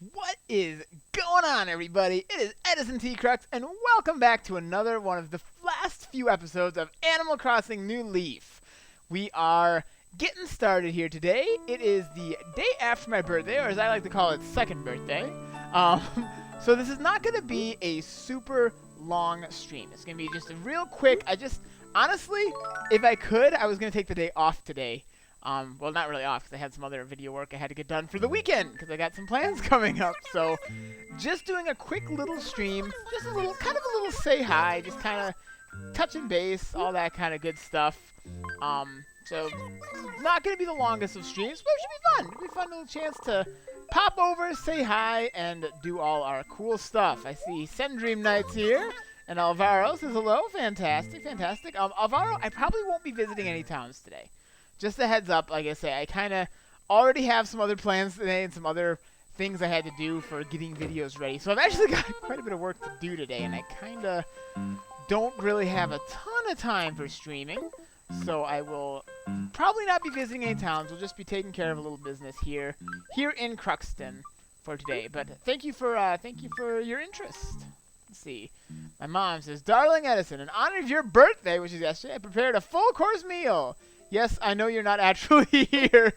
What is going on, everybody? It is Edison T. Crux, and welcome back to another one of the last few episodes of Animal Crossing New Leaf. We are getting started here today. It is the day after my birthday, or as I like to call it, second birthday. Um, so this is not going to be a super long stream. It's going to be just a real quick. Honestly, if I could, I was going to take the day off today. Well, not really off, because I had some other video work I had to get done for the weekend, because I got some plans coming up. So, just doing a quick little stream, just a little, kind of a little say hi, just kind of touching base, all that kind of good stuff. So, not going to be the longest of streams, but it should be fun. It'll be a fun little chance to pop over, say hi, and do all our cool stuff. I see Sendream Knights here, and Alvaro says hello. Fantastic, fantastic. Alvaro, I probably won't be visiting any towns today. Just a heads up, like I say, I kind of already have some other plans today and some other things I had to do for getting videos ready. So I've actually got quite a bit of work to do today, and I kind of don't really have a ton of time for streaming. So I will probably not be visiting any towns. We'll just be taking care of a little business here in Cruxton for today. But thank you for your interest. Let's see. My mom says, "Darling Edison, in honor of your birthday, which is yesterday, I prepared a full course meal. Yes, I know you're not actually here."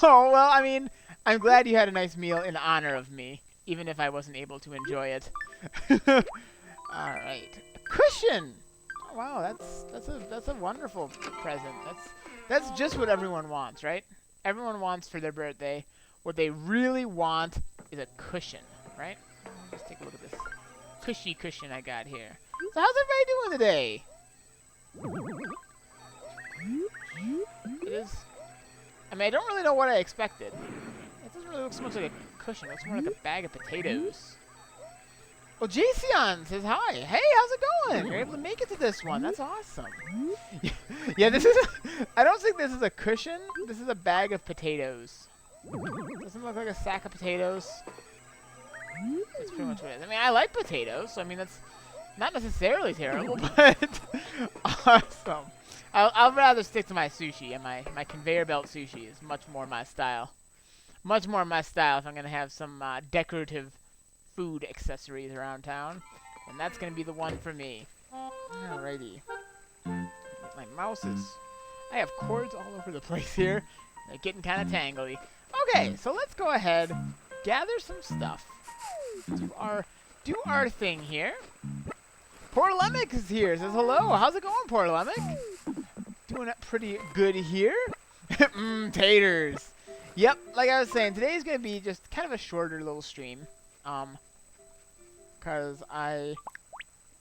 Oh, well, I mean, I'm glad you had a nice meal in honor of me, even if I wasn't able to enjoy it. All right. A cushion. Oh, wow, that's a wonderful present. That's just what everyone wants, right? Everyone wants for their birthday. What they really want is a cushion, right? Let's take a look at this cushy cushion I got here. So how's everybody doing today? It is. I mean, I don't really know what I expected. It doesn't really look so much like a cushion. It looks more like a bag of potatoes. Oh, Jason says hi. Hey, how's it going? You're able to make it to this one. That's awesome. Yeah, this is. I don't think this is a cushion. This is a bag of potatoes. Doesn't look like a sack of potatoes. That's pretty much what it is. I mean, I like potatoes, so I mean that's not necessarily terrible, but awesome. I'll rather stick to my sushi, and my conveyor belt sushi is much more my style. Much more my style if I'm going to have some decorative food accessories around town. And that's going to be the one for me. Alrighty. My mouses. I have cords all over the place here. They're getting kind of tangly. Okay, so let's go ahead, gather some stuff. Do our thing here. Portalemic is here. Says hello. How's it going, Portalemic? Doing it pretty good here. Taters. Yep, like I was saying, today's gonna be just kind of a shorter little stream. Cause I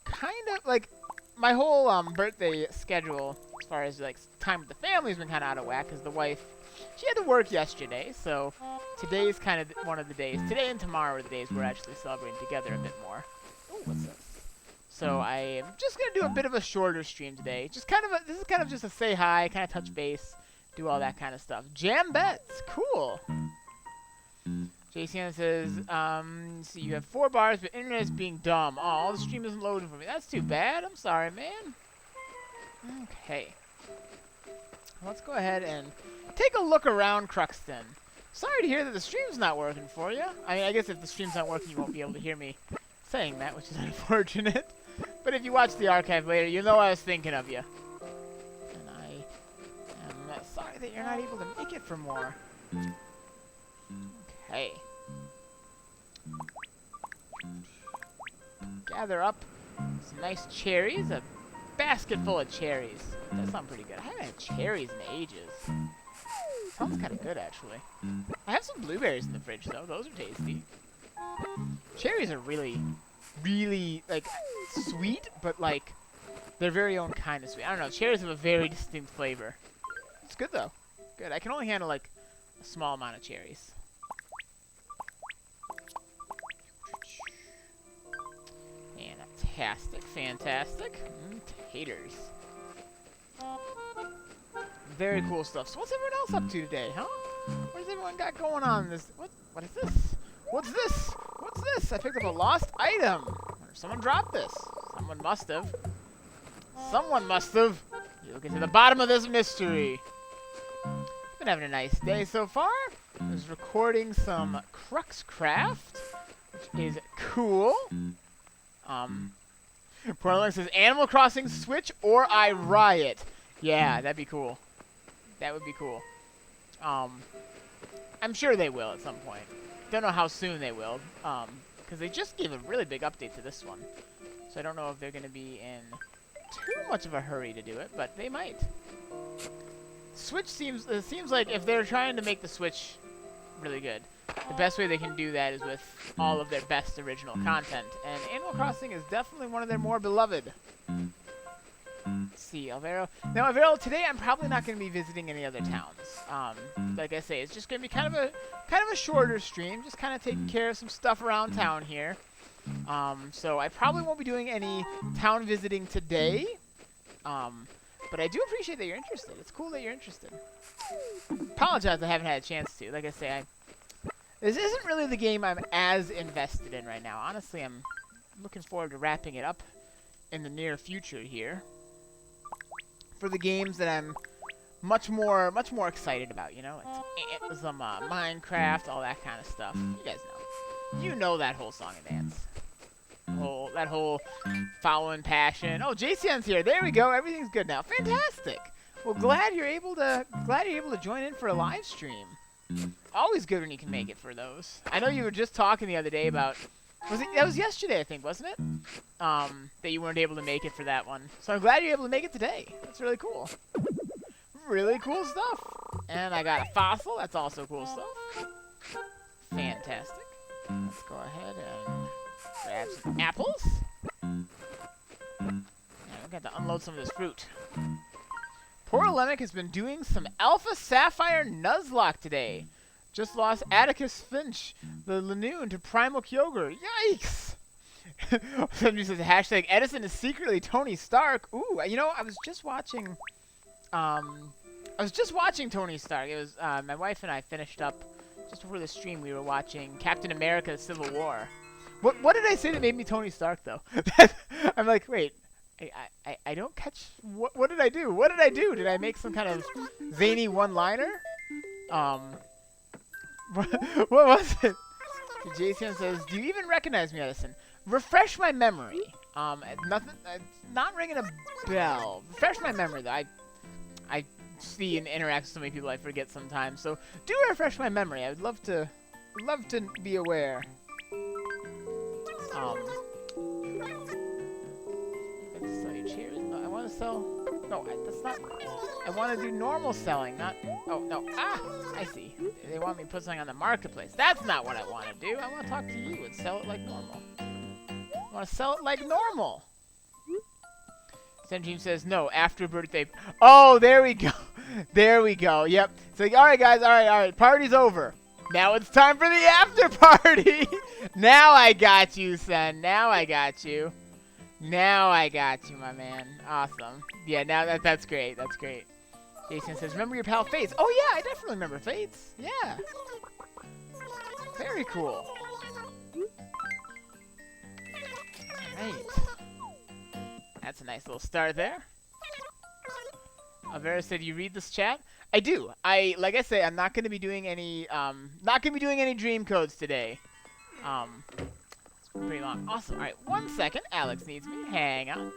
kind of like my whole birthday schedule as far as like time with the family's been kind of out of whack. Cause the wife, she had to work yesterday, so today's kind of one of the days. Today and tomorrow are the days we're actually celebrating together a bit more. Ooh, what's this? So I'm just gonna do a bit of a shorter stream today. Just kind of this is kind of just a say hi, kind of touch base, do all that kind of stuff. Jam bets, cool. JCN says, so you have 4 bars, but internet is being dumb. Oh, the stream isn't loading for me. That's too bad. I'm sorry, man. Okay. Let's go ahead and take a look around Cruxton. Sorry to hear that the stream's not working for you. I mean, I guess if the stream's not working, you won't be able to hear me saying that, which is unfortunate. But if you watch the archive later, you'll know I was thinking of you. And I am sorry that you're not able to make it for more. Okay. Gather up some nice cherries. A basket full of cherries. That sounds pretty good. I haven't had cherries in ages. Sounds kind of good, actually. I have some blueberries in the fridge, though. Those are tasty. Cherries are really, like, sweet, but, like, their very own kind of sweet. I don't know. Cherries have a very distinct flavor. It's good, though. Good. I can only handle, like, a small amount of cherries. Fantastic. Fantastic. Taters. Very cool stuff. So what's everyone else up to today, huh? What has everyone got going on this? What is this? What's this? What's this? I picked up a lost item. Someone dropped this. Someone must have. Someone must have. You'll get to the bottom of this mystery. Been having a nice day so far. I was recording some Cruxcraft, which is cool. Portland says Animal Crossing Switch or I Riot. Yeah, that'd be cool. That would be cool. I'm sure they will at some point. Don't know how soon they will, because they just gave a really big update to this one. So I don't know if they're going to be in too much of a hurry to do it, but they might. Switch seems like if they're trying to make the Switch really good, the best way they can do that is with all of their best original content, and Animal Crossing is definitely one of their more beloved. Let's see, Alvaro. Now, Alvaro, today I'm probably not going to be visiting any other towns. Like I say, it's just going to be kind of a shorter stream, just kind of taking care of some stuff around town here. So I probably won't be doing any town visiting today. But I do appreciate that you're interested. It's cool that you're interested. Apologize I haven't had a chance to. Like I say, this isn't really the game I'm as invested in right now. Honestly, I'm looking forward to wrapping it up in the near future here. For the games that I'm much more excited about, you know? It's some Minecraft, all that kind of stuff. You guys know. You know that whole song and dance. That whole following passion. Oh, JCN's here. There we go. Everything's good now. Fantastic. Well, glad you're able to join in for a live stream. Always good when you can make it for those. I know you were just talking the other day about that was yesterday, I think, wasn't it? That you weren't able to make it for that one. So I'm glad you're able to make it today. That's really cool. Really cool stuff. And I got a fossil. That's also cool stuff. Fantastic. Let's go ahead and grab some apples. And we got to unload some of this fruit. Poor Lemic has been doing some Alpha Sapphire Nuzlocke today. Just lost Atticus Finch, the Lanoon, to Primal Kyogre. Yikes! Somebody says, hashtag Edison is secretly Tony Stark. Ooh, you know, I was just watching Tony Stark. It was, my wife and I finished up, just before the stream, we were watching Captain America Civil War. What did I say that made me Tony Stark, though? I'm like, wait, I don't catch, what did I do? What did I do? Did I make some kind of zany one-liner? What was it? Jason says, do you even recognize me, Edison? Refresh my memory. Nothing, not ringing a bell. Refresh my memory, though. I see and interact with so many people I forget sometimes. So do refresh my memory. I would love to be aware. Let's sell your chairs. No, I want to sell. No, that's not. I want to do normal selling, not. Oh no. Ah, I see. They want me to put something on the marketplace. That's not what I want to do. I want to talk to you and sell it like normal. I want to sell it like normal. Dream says no after birthday. Oh, there we go. There we go. Yep. It's like, all right, guys. All right. Party's over. Now it's time for the after party. Now I got you, son. Now I got you. Now I got you, my man. Awesome. Yeah. Now that's great. That's great. Jason says, remember your pal Fates? Oh yeah, I definitely remember Fates. Yeah. Very cool. Right. That's a nice little start there. Avera said, "You read this chat?" I do. Like I say, I'm not going to be doing any dream codes today. It's pretty long. Awesome. All right, 1 second. Alex needs me. Hang on.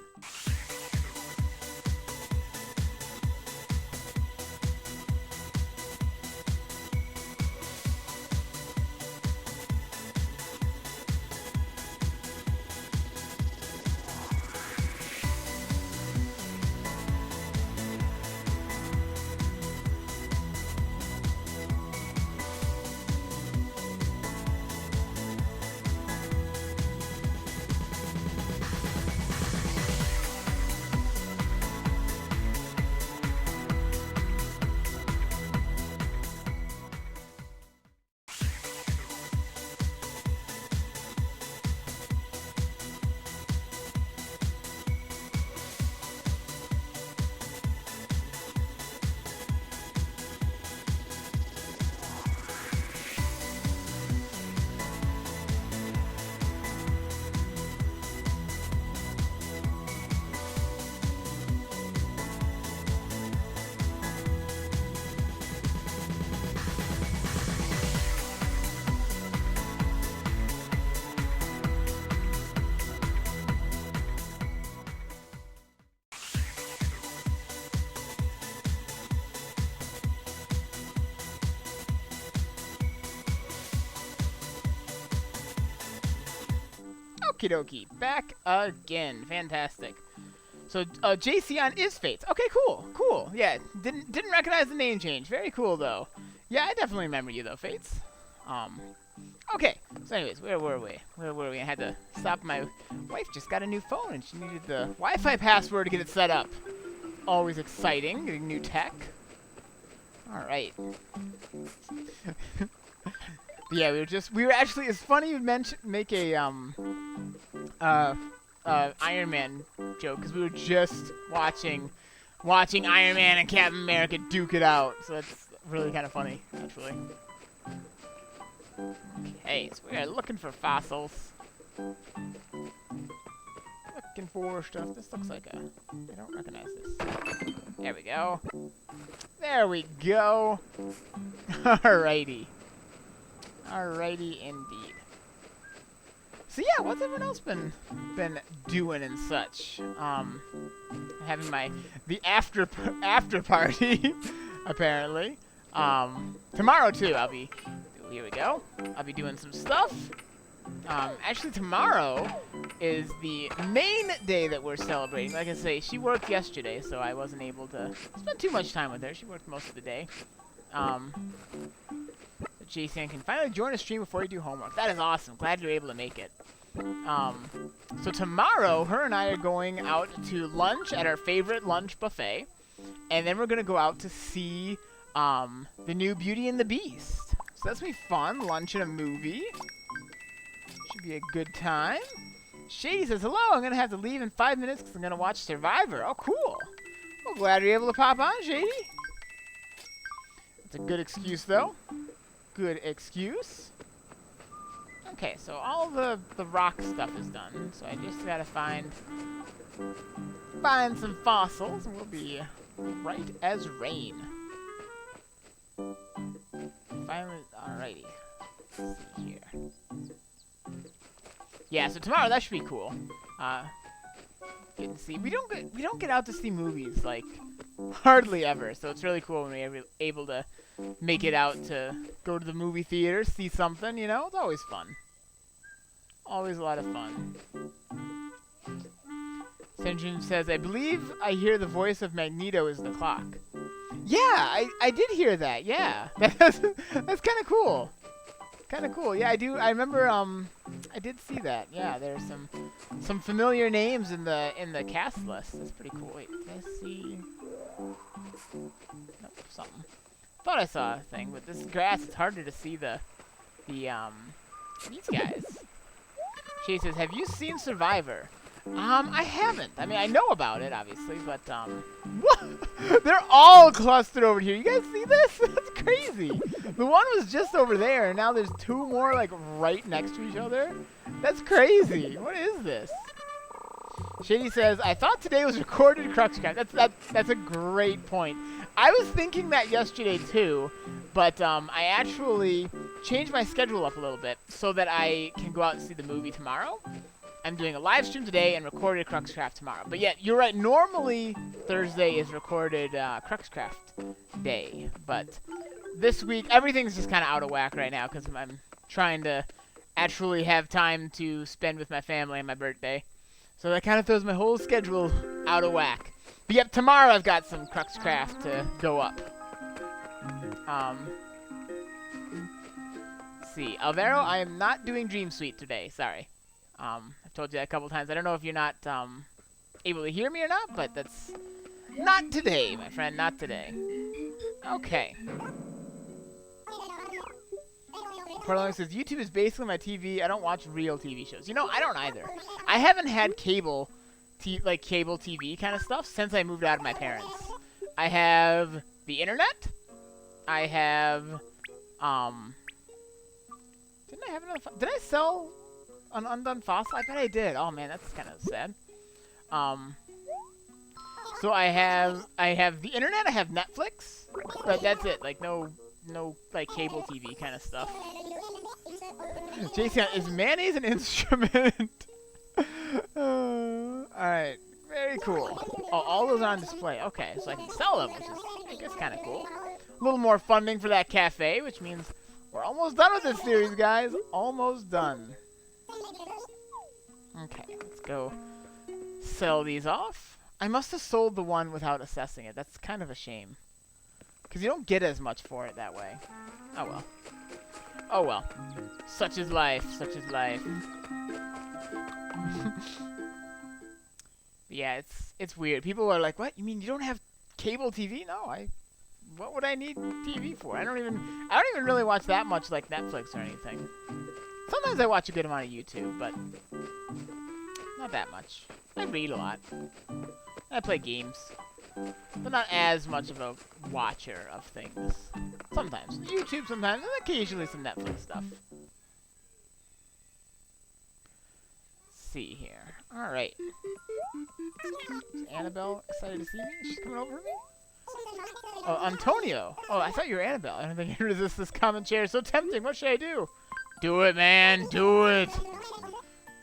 Okie dokie. Back again. Fantastic. So, JCon is Fates. Okay, cool. Cool. Yeah, didn't recognize the name change. Very cool, though. Yeah, I definitely remember you, though, Fates. Okay. So, anyways, where were we? I had to stop. My wife just got a new phone, and she needed the Wi-Fi password to get it set up. Always exciting, getting new tech. Alright. Yeah, we were actually, it's funny you make a, Iron Man joke, because we were just watching Iron Man and Captain America duke it out, so that's really kind of funny, actually. Okay, so we are looking for fossils. Looking for stuff. This looks like I don't recognize this. There we go. There we go. Alrighty. Alrighty indeed. So yeah, what's everyone else been doing and such? Having the after party apparently. Tomorrow too. Here we go. I'll be doing some stuff. Actually, tomorrow is the main day that we're celebrating. Like I say, she worked yesterday, so I wasn't able to spend too much time with her. She worked most of the day. Jason can finally join a stream before you do homework. That is awesome. Glad you're able to make it. So tomorrow, her and I are going out to lunch at our favorite lunch buffet, and then we're gonna go out to see the new Beauty and the Beast. So that's gonna be fun. Lunch and a movie. Should be a good time. Shady says, hello, I'm going to have to leave in 5 minutes because I'm going to watch Survivor. Oh, cool. Well, glad you're able to pop on, Shady. That's a good excuse, though. Good excuse. Okay, so all the rock stuff is done. So I just got to find some fossils, and we'll be right as rain. Alrighty. Let's see here. Yeah, so tomorrow that should be cool. Get to see. We don't get out to see movies like hardly ever, so it's really cool when we're able to make it out to go to the movie theater, see something. You know, it's always fun. Always a lot of fun. Senjin says, I believe I hear the voice of Magneto is the clock. Yeah, I did hear that. Yeah, that's kind of cool. Kind of cool. Yeah, I do. I remember. I did see that. Yeah, there's some familiar names in the cast list. That's pretty cool. Wait, can I see? Nope, something. Thought I saw a thing, but this grass, it's harder to see these guys. She says, "Have you seen Survivor?" I haven't. I mean, I know about it, obviously, but what? They're all clustered over here. You guys see this? That's crazy. The one was just over there, and now there's two more, like, right next to each other. That's crazy. What is this? Shady says, I thought today was recorded Cruxton. That's a great point. I was thinking that yesterday, too, but I actually changed my schedule up a little bit so that I can go out and see the movie tomorrow. I'm doing a live stream today and recorded Cruxcraft tomorrow. But yeah, you're right. Normally, Thursday is recorded Cruxcraft day. But this week, everything's just kind of out of whack right now because I'm trying to actually have time to spend with my family on my birthday. So that kind of throws my whole schedule out of whack. But yep, tomorrow I've got some Cruxcraft to go up. Let's see. Alvaro, I am not doing Dream Suite today. Sorry. I've told you that a couple times. I don't know if you're not able to hear me or not, but that's not today, my friend. Not today. Okay. Portland says, YouTube is basically my TV. I don't watch real TV shows. You know, I don't either. I haven't had cable TV kind of stuff since I moved out of my parents. I have the internet. I have, didn't I have another, did I sell an undone fossil? I bet I did. Oh man, that's kind of sad. So I have the internet. I have Netflix, but that's it. Like no like cable TV kind of stuff. Jason, is mayonnaise an instrument? All right, very cool. Oh, all those are on display. Okay, so I can sell them, which is I guess kind of cool. A little more funding for that cafe, which means we're almost done with this series, guys. Almost done. Okay, let's go sell these off. I must have sold the one without assessing it. That's kind of a shame. Because you don't get as much for it that way. Oh well. Oh well. Such is life. Such is life. Yeah, it's weird. People are like, "What? You mean you don't have cable TV?" No, what would I need TV for? I don't even really watch that much like Netflix or anything. Sometimes I watch a good amount of YouTube, but not that much. I read a lot. I play games, but not as much of a watcher of things. Sometimes YouTube, sometimes, and occasionally some Netflix stuff. Let's see here. All right. Is Annabelle excited to see me? She's coming over to me? Oh, Antonio. Oh, I thought you were Annabelle. I don't think I can resist this common chair. So tempting. What should I do? Do it, man. Do it.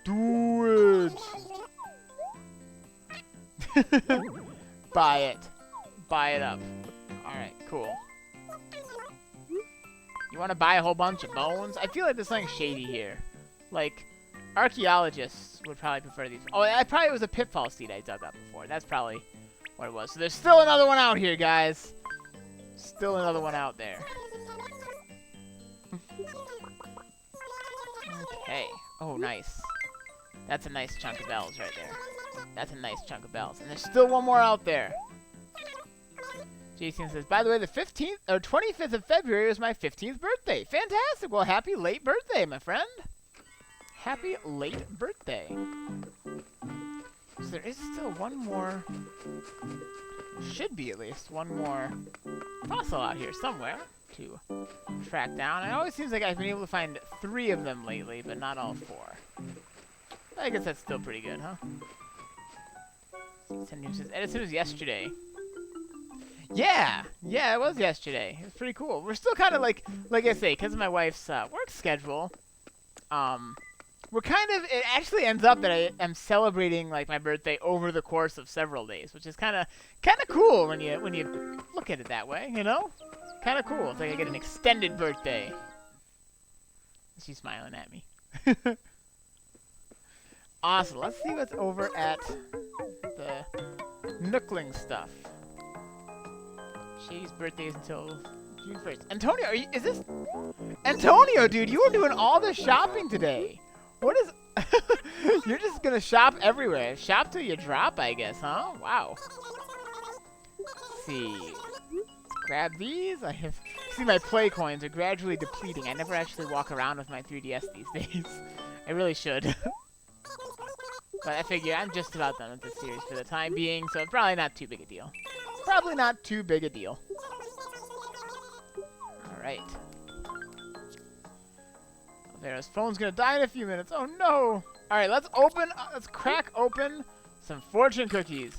Do it. Buy it. Buy it up. Alright, cool. You want to buy a whole bunch of bones? I feel like there's something shady here. Like, archaeologists would probably prefer these. Oh, that probably was a pitfall seed I dug up before. That's probably what it was. So there's still another one out here, guys. Still another one out there. Okay. Oh, nice. That's a nice chunk of bells right there. That's a nice chunk of bells. And there's still one more out there. Jason says, by the way, the 15th or 25th of February was my 15th birthday. Fantastic. Well, happy late birthday, my friend. Happy late birthday. So there is still one more. Should be at least one more fossil out here somewhere to track down. It always seems like I've been able to find 3 of them lately, but not all 4. I guess that's still pretty good, huh? Edison was yesterday. Yeah, it was yesterday. It was pretty cool. We're still kind of like I say, because of my wife's work schedule. We're it actually ends up that I am celebrating like my birthday over the course of several days, which is kind of cool when you look at it that way, you know? Kind of cool. It's like I get an extended birthday. She's smiling at me. Awesome. Let's see what's over at the Nookling stuff. Shady's birthday is until June 1st. Antonio, is this Antonio, dude? You were doing all the shopping today. What is? You're just gonna shop everywhere. Shop till you drop, I guess, huh? Wow. Let's see. Let's grab these. See, my play coins are gradually depleting. I never actually walk around with my 3DS these days. I really should. But I figure I'm just about done with this series for the time being, so probably not too big a deal. Probably not too big a deal. Alright. Vera's phone's gonna die in a few minutes. Oh no! Alright, let's crack open some fortune cookies.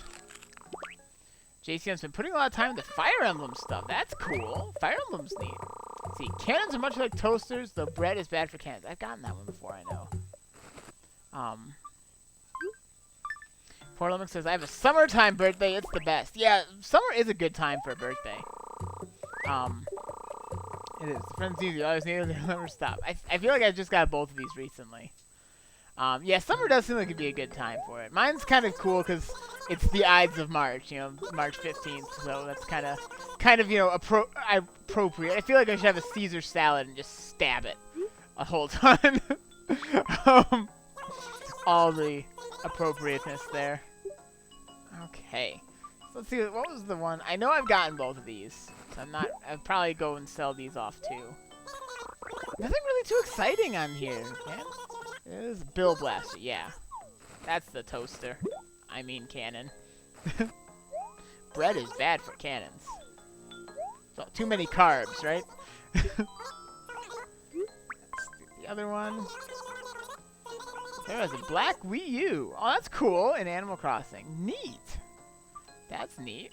JCM's been putting a lot of time into Fire Emblem stuff. That's cool. Fire Emblem's neat. Let's see, cannons are much like toasters, though bread is bad for cannons. I've gotten that one before, I know. Portland says, I have a summertime birthday. It's the best. Yeah, summer is a good time for a birthday. It is. The friends need you. Always need to never stop. I feel like I just got both of these recently. Yeah, summer does seem like it'd be a good time for it. Mine's kind of cool because it's the Ides of March, you know, March 15th. So that's kind of you know, appropriate. I feel like I should have a Caesar salad and just stab it a whole ton. All the appropriateness there. Okay. So let's see, what was the one? I know I've gotten both of these. So I'll probably go and sell these off too. Nothing really too exciting on here, man. This is Bill Blaster, yeah. That's the toaster. I mean cannon. Bread is bad for cannons. So, too many carbs, right? Let's do the other one. There is a black Wii U. Oh, that's cool in Animal Crossing. Neat. That's neat.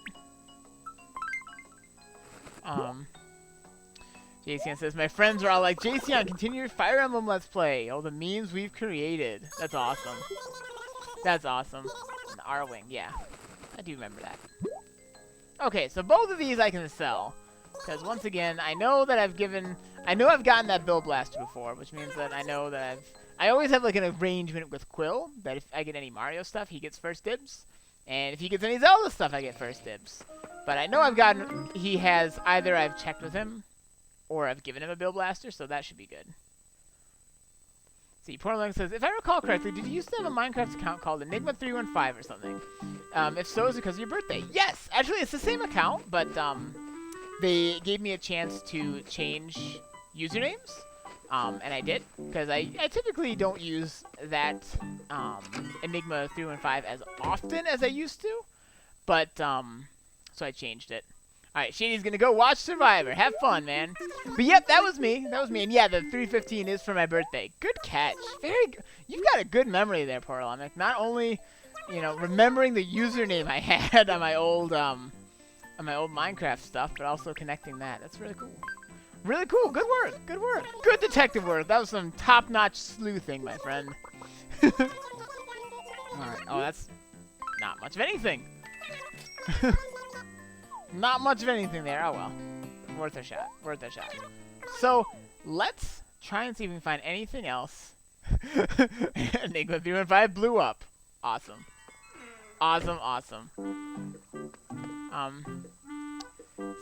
JCN says, my friends are all like, JCN, continue your Fire Emblem Let's Play. Oh, the memes we've created. That's awesome. That's awesome. And R-Wing, yeah. I do remember that. Okay, so both of these I can sell. Because once again, I know I've gotten that Bill Blaster before, which means that I know that I always have like an arrangement with Quill that if I get any Mario stuff, he gets first dibs. And if he gets any Zelda stuff, I get first dibs. But I know he has, either I've checked with him, or I've given him a Bill Blaster, so that should be good. See, Portland says, if I recall correctly, did you used to have a Minecraft account called Enigma315 or something? If so, is it because of your birthday? Yes! Actually, it's the same account, but they gave me a chance to change usernames. And I did, because I typically don't use that Enigma315 as often as I used to, but so I changed it. Alright, Shady's gonna go watch Survivor. Have fun, man. But yep, that was me. That was me. And yeah, the 315 is for my birthday. Good catch. Very good. You've got a good memory there, Portland. Not only, you know, remembering the username I had on my old Minecraft stuff, but also connecting that. That's really cool. Really cool. Good work. Good work. Good detective work. That was some top-notch sleuthing, my friend. Alright. Oh, that's not much of anything. Not much of anything there. Oh, well. Worth a shot. Worth a shot. So, let's try and see if we can find anything else. Enigma 315 blew up. Awesome. Awesome, awesome.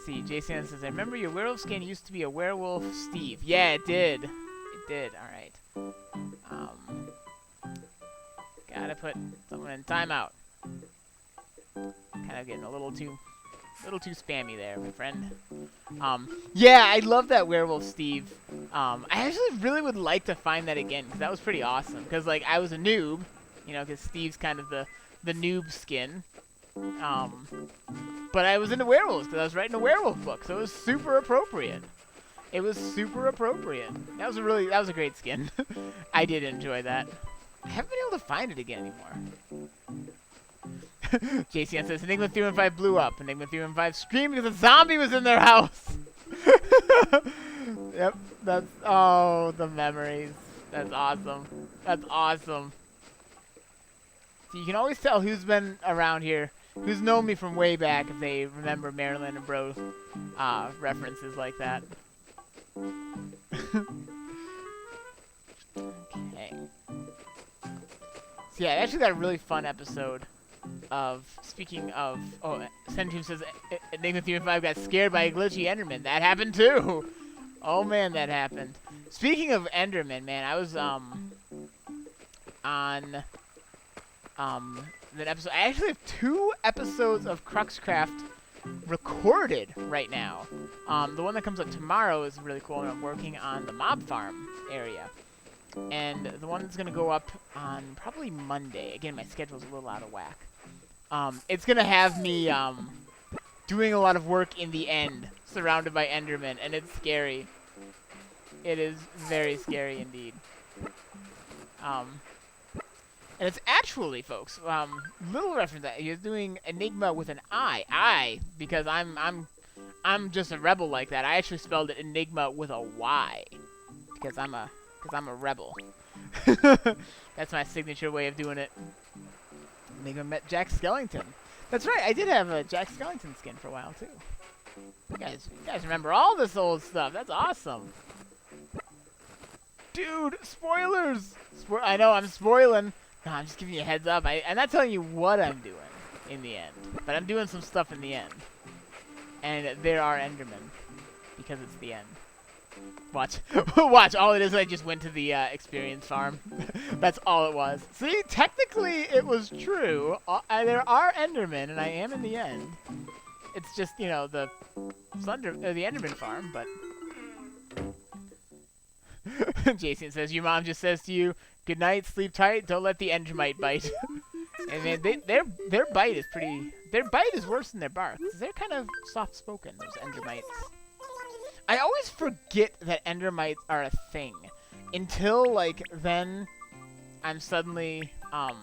See, Jason says, I remember your werewolf skin used to be a werewolf Steve. Yeah, it did. It did. Alright. Gotta put someone in timeout. Kind of getting a little too spammy there, my friend. Yeah, I love that werewolf Steve. I actually really would like to find that again, because that was pretty awesome. Because, like, I was a noob, you know, because Steve's kind of the noob skin. But I was into werewolves, because I was writing a werewolf book, so it was super appropriate. It was super appropriate. That was a great skin. I did enjoy that. I haven't been able to find it again anymore. JCN says, Enigma 315 blew up. Enigma 315 screamed because a zombie was in their house. Yep, that's, oh, the memories. That's awesome. That's awesome. So you can always tell who's been around here, who's known me from way back, if they remember Marilyn and Bro references like that. Okay. So yeah, I actually got a really fun episode of, speaking of, oh, Sentry says Enigma 315 got scared by a glitchy Enderman. That happened too! Oh man, that happened. Speaking of Enderman, man, I was, on, that episode. I actually have 2 episodes of Cruxcraft recorded right now. The one that comes up tomorrow is really cool, and I'm working on the mob farm area. And the one that's going to go up on probably Monday. Again, my schedule's a little out of whack. It's going to have me doing a lot of work in the end, surrounded by Endermen, and it's scary. It is very scary indeed. And it's actually, folks, little reference that he's doing Enigma with an I, because I'm just a rebel like that. I actually spelled it Enigma with a Y, because I'm a rebel. That's my signature way of doing it. Enigma met Jack Skellington. That's right, I did have a Jack Skellington skin for a while too. You guys remember all this old stuff. That's awesome. Dude, spoilers! I know, I'm spoiling. No, I'm just giving you a heads up. I'm not telling you what I'm doing in the end, but I'm doing some stuff in the end. And there are Endermen, because it's the end. Watch. Watch, all it is, I just went to the experience farm. That's all it was. See, technically it was true. There are Endermen, and I am in the end. It's just, you know, the Enderman farm, but... Jason says, your mom just says to you, good night, sleep tight, don't let the Endermite bite. And man, their bite is pretty... Their bite is worse than their bark. They're kind of soft-spoken, those Endermites. I always forget that Endermites are a thing. Until, like, then I'm suddenly, I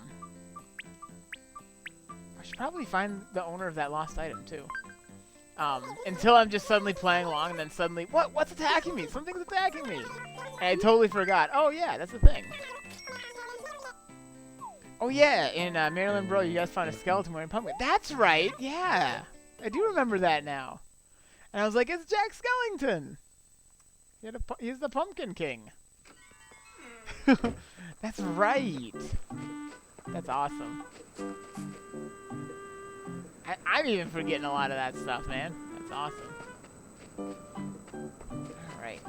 should probably find the owner of that lost item, too. Until I'm just suddenly playing along, and then suddenly, what's attacking me? Something's attacking me! And I totally forgot. Oh, yeah, that's the thing. Oh, yeah, in Maryland Bro, you guys found a skeleton wearing pumpkin. That's right, yeah! I do remember that now. And I was like, it's Jack Skellington! He's the Pumpkin King. That's right. That's awesome. I'm even forgetting a lot of that stuff, man. That's awesome. Alright.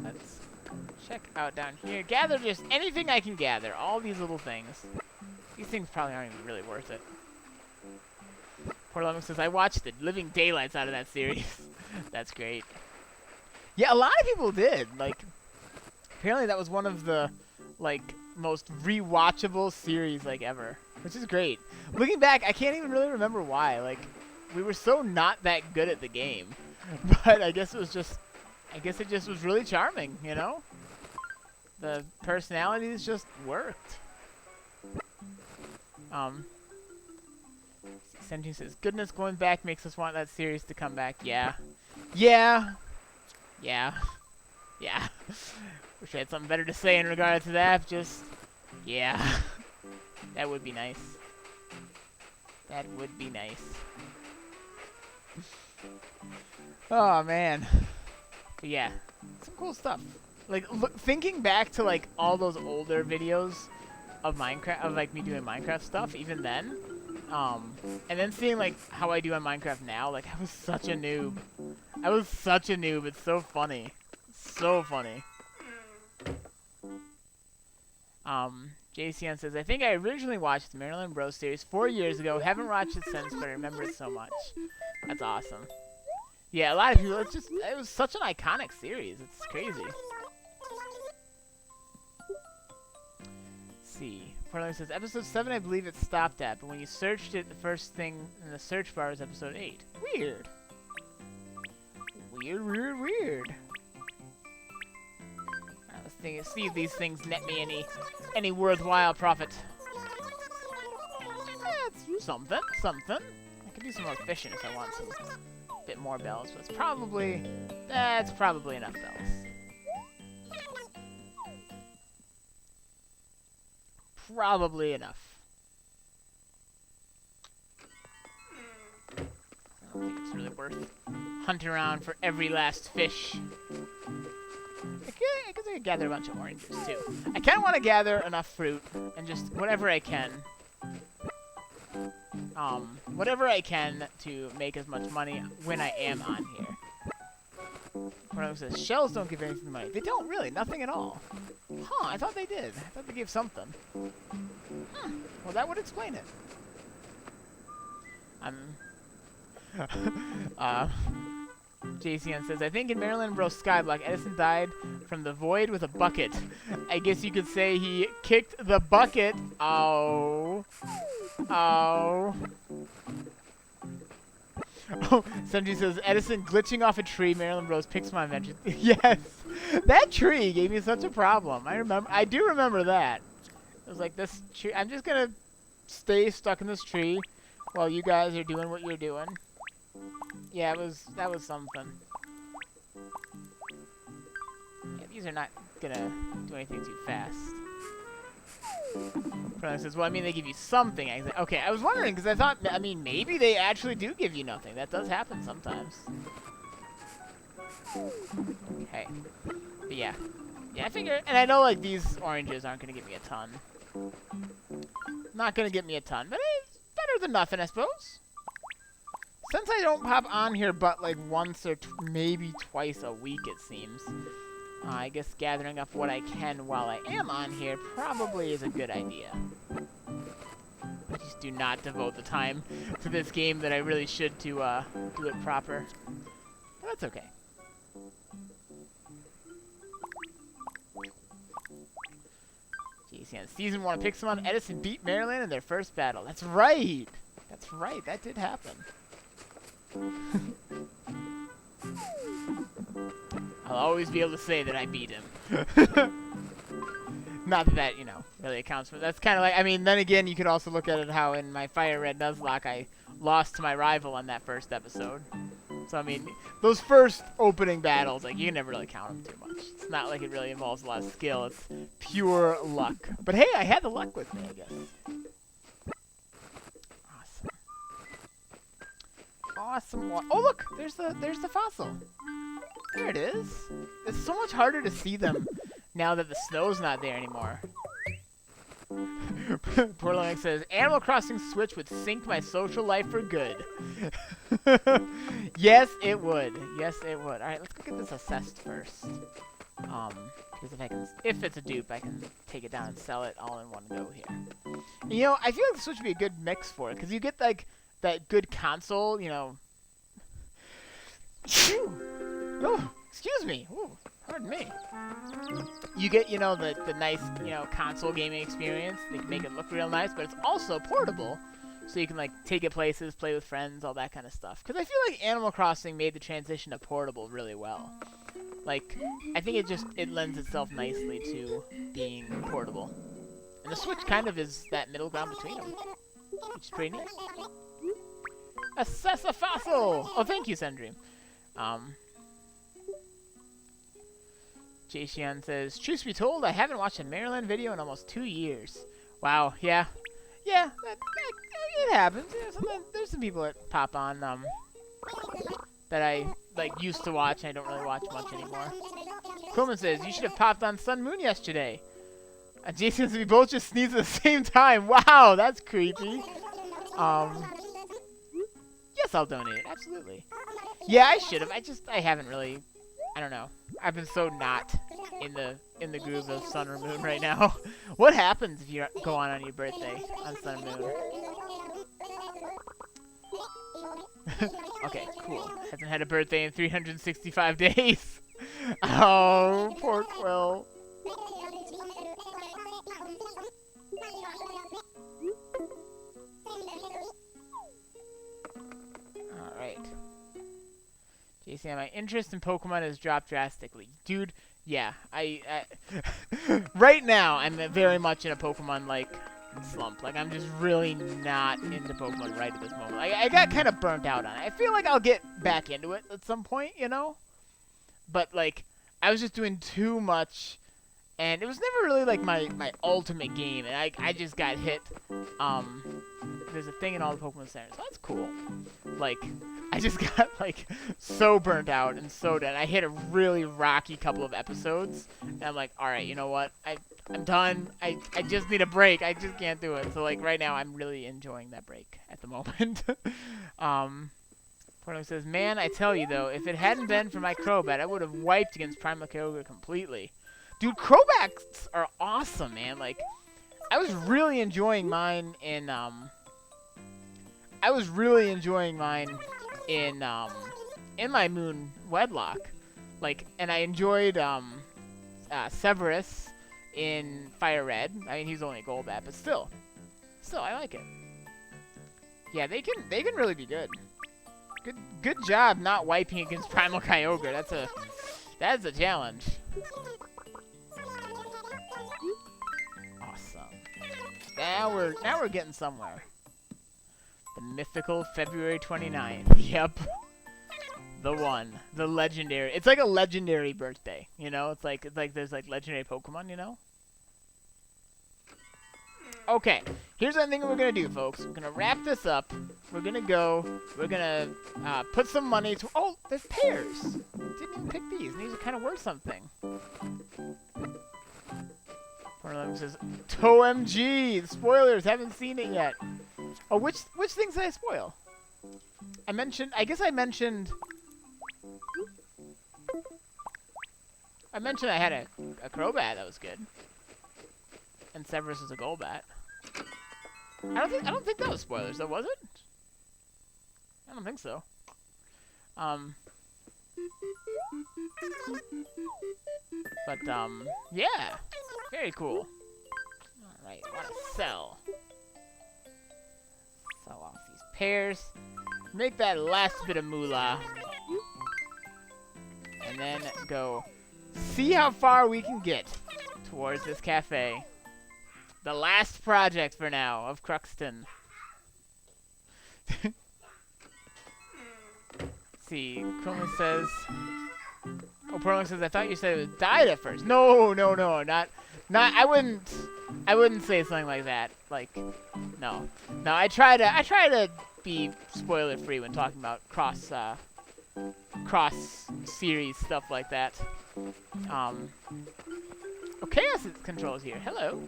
Let's check out down here. Gather just anything I can gather. All these little things. These things probably aren't even really worth it. Poor Lemon says, I watched the living daylights out of that series. That's great. Yeah, a lot of people did. Like, apparently that was one of the, like, most rewatchable series, like, ever. Which is great. Looking back, I can't even really remember why. Like, we were so not that good at the game. But I guess it was just... I guess it just was really charming, you know? The personalities just worked. 17 says, goodness, going back makes us want that series to come back. Yeah. Yeah. Yeah. Yeah. Wish I had something better to say in regard to that. Just, yeah. That would be nice. That would be nice. Oh, man. But yeah, some cool stuff. Like, thinking back to, like, all those older videos of Minecraft, of, like, me doing Minecraft stuff, even then, and then seeing, like, how I do on Minecraft now, like, I was such a noob. I was such a noob. It's so funny. So funny. JCN says, I think I originally watched the Marilyn Bros series 4 years ago. Haven't watched it since, but I remember it so much. That's awesome. Yeah, a lot of people, it was such an iconic series. It's crazy. Let's see. Portland says, episode 7, I believe it stopped at, but when you searched it, the first thing in the search bar was episode 8. Weird. Weird. Let's see if these things net me any worthwhile profit. That's something. I could do some more fishing if I want some bit more bells, but that's probably enough bells. Probably enough. I don't think it's really worth hunting around for every last fish. I guess I could gather a bunch of oranges, too. I kind of want to gather enough fruit, and just whatever I can. Whatever I can to make as much money when I am on here. Porno says, shells don't give anything money. They don't, really. Nothing at all. Huh, I thought they did. I thought they gave something. Well, that would explain it. JCN says, I think in Marilyn Bros. Skyblock, Edison died from the void with a bucket. I guess you could say he kicked the bucket. Oh. Oh. Oh, Senji says, Edison glitching off a tree, Marilyn Bros. Picks my invention. Yes. That tree gave me such a problem. I do remember that. It was like, this tree, I'm just gonna stay stuck in this tree while you guys are doing what you're doing. Yeah, that was something. Yeah, these are not gonna do anything too fast. Probably says, well, I mean, they give you something. Okay, I was wondering, because I thought, I mean, maybe they actually do give you nothing. That does happen sometimes. Okay. But yeah. Yeah, I figure, and I know, like, these oranges aren't gonna give me a ton. Not gonna get me a ton, but it's better than nothing, I suppose. Since I don't pop on here but like once or maybe twice a week, it seems, I guess gathering up what I can while I am on here probably is a good idea. I just do not devote the time to this game that I really should to do it proper. But that's okay. JCN, Season 1 of Pixelmon, Edison beat Maryland in their first battle. That's right! That's right, that did happen. I'll always be able to say that I beat him. Not that, you know, really accounts for. That's kind of like, I mean, then again, you could also look at it how in my Fire Red Nuzlocke, I lost to my rival on that first episode. So, I mean, those first opening battles, like, you can never really count them too much. It's not like it really involves a lot of skill. It's pure luck. But hey, I had the luck with me, I guess. Awesome. Oh, look! There's the fossil. There it is. It's so much harder to see them now that the snow's not there anymore. Portland says, Animal Crossing Switch would sink my social life for good. Yes, it would. Yes, it would. All right, let's go get this assessed first. Because if it's a dupe, I can take it down and sell it all in one go here. You know, I feel like the Switch would be a good mix for it, because you get like that good console, you know. Oh, excuse me. Ooh, pardon me. You get, you know, the nice, you know, console gaming experience. They can make it look real nice, but it's also portable, so you can like take it places, play with friends, all that kind of stuff. Because I feel like Animal Crossing made the transition to portable really well. Like, I think it lends itself nicely to being portable. And the Switch kind of is that middle ground between them, which is pretty nice. Assess a fossil! Oh, thank you, Sendream. Jason says, truth be told, I haven't watched a Maryland video in almost 2 years. Wow, yeah. Yeah, it happens. Yeah, sometimes there's some people that pop on, that I, like, used to watch, and I don't really watch much anymore. Coleman says, you should have popped on Sun Moon yesterday. Jason says, we both just sneezed at the same time. Wow, that's creepy. Yes, I'll donate it, absolutely. Yeah, I should have. I haven't really, I don't know. I've been so not in the groove of Sun or Moon right now. What happens if you go on your birthday on Sun and Moon? Okay, cool. Hasn't had a birthday in 365 days. Oh, poor Quill. Alright. JC, my interest in Pokemon has dropped drastically. Dude, yeah, I right now, I'm very much in a Pokemon, like, slump. Like, I'm just really not into Pokemon right at this moment. I got kind of burnt out on it. I feel like I'll get back into it at some point, you know? But, like, I was just doing too much, and it was never really, like, my ultimate game, and I just got hit. There's a thing in all the Pokemon centers, so that's cool. Like, I just got, like, so burnt out and so done. I hit a really rocky couple of episodes, and I'm like, alright, you know what? I'm done. I just need a break. I just can't do it. So, like, right now, I'm really enjoying that break at the moment. Porno says, man, I tell you, though, if it hadn't been for my Crobat, I would have wiped against Primal Kyogre completely. Dude, Crobats are awesome, man. Like, I was really enjoying mine in in my Moon Wedlock. Like, and I enjoyed, Severus in Fire Red. I mean, he's only a Golbat, but still, I like it. Yeah, they can really be good. Good job not wiping against Primal Kyogre. That's a challenge. Awesome. Now we're getting somewhere. The mythical February 29th. Yep. The one. The legendary. It's like a legendary birthday, you know? It's like there's like legendary Pokemon, you know? Okay. Here's what I think we're gonna do, folks. We're gonna wrap this up. We're gonna put some money to. Oh, there's pears. Didn't even pick these. These are kind of worth something. Porno says, "TOMG, the spoilers. Haven't seen it yet." Oh, which things did I spoil? I guess I mentioned I had a Crobat that was good, and Severus was a Golbat. I don't think that was spoilers, though, was it? I don't think so. But yeah, very cool. All right, I want to sell off these pears, make that last bit of moolah, and then go see how far we can get towards this cafe. The last project for now of Cruxton. See, Chroma says. Oh, Perlin says, I thought you said it died at first. No, not. I wouldn't say something like that. Like, no. I try to be spoiler free when talking about cross series stuff like that. Oh, Chaos Control's here. Hello.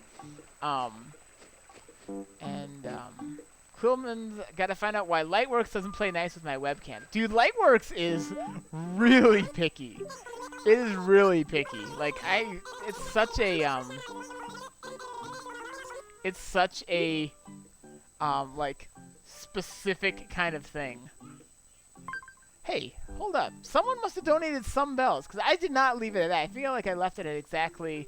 Quillman's got to find out why Lightworks doesn't play nice with my webcam. Dude, Lightworks is really picky. It is really picky. Like, it's such a, like, specific kind of thing. Hey, hold up. Someone must have donated some bells, because I did not leave it at that. I feel like I left it at exactly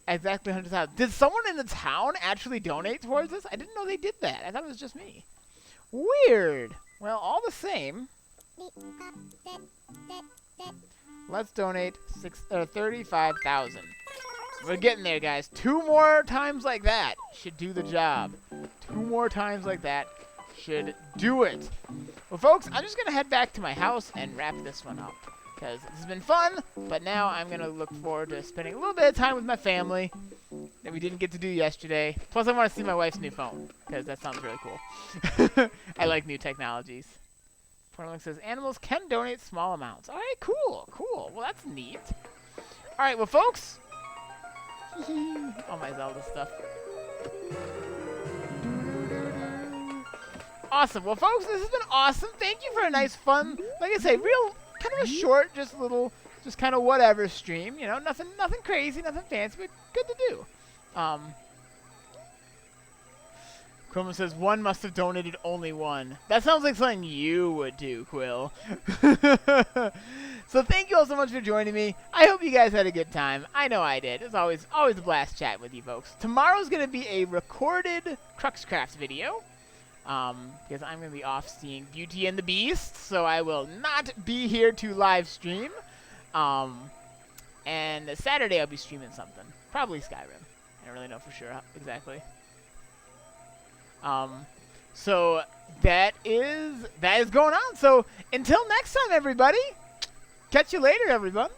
100,000. Did someone in the town actually donate towards this? I didn't know they did that. I thought it was just me. Weird. Well, all the same, let's donate 35,000. We're getting there, guys. 2 more times like that should do the job. 2 more times like that should do it. Well, folks, I'm just going to head back to my house and wrap this one up. Because this has been fun, but now I'm going to look forward to spending a little bit of time with my family that we didn't get to do yesterday. Plus, I want to see my wife's new phone, because that sounds really cool. I like new technologies. Portland says, animals can donate small amounts. All right, cool, cool. Well, that's neat. All right, well, folks. All my Zelda stuff. Awesome. Well, folks, this has been awesome. Thank you for a nice, fun, like I say, real kind of a short, just kind of whatever stream. You know, nothing crazy, nothing fancy, but good to do. Chroma says, one must have donated only one. That sounds like something you would do, Quill. So thank you all so much for joining me. I hope you guys had a good time. I know I did. It's always a blast chatting with you folks. Tomorrow's going to be a recorded Cruxcraft video. Because I'm going to be off seeing Beauty and the Beast, so I will not be here to live stream. And Saturday I'll be streaming something. Probably Skyrim. I don't really know for sure exactly. So that is going on. So until next time, everybody. Catch you later, everyone.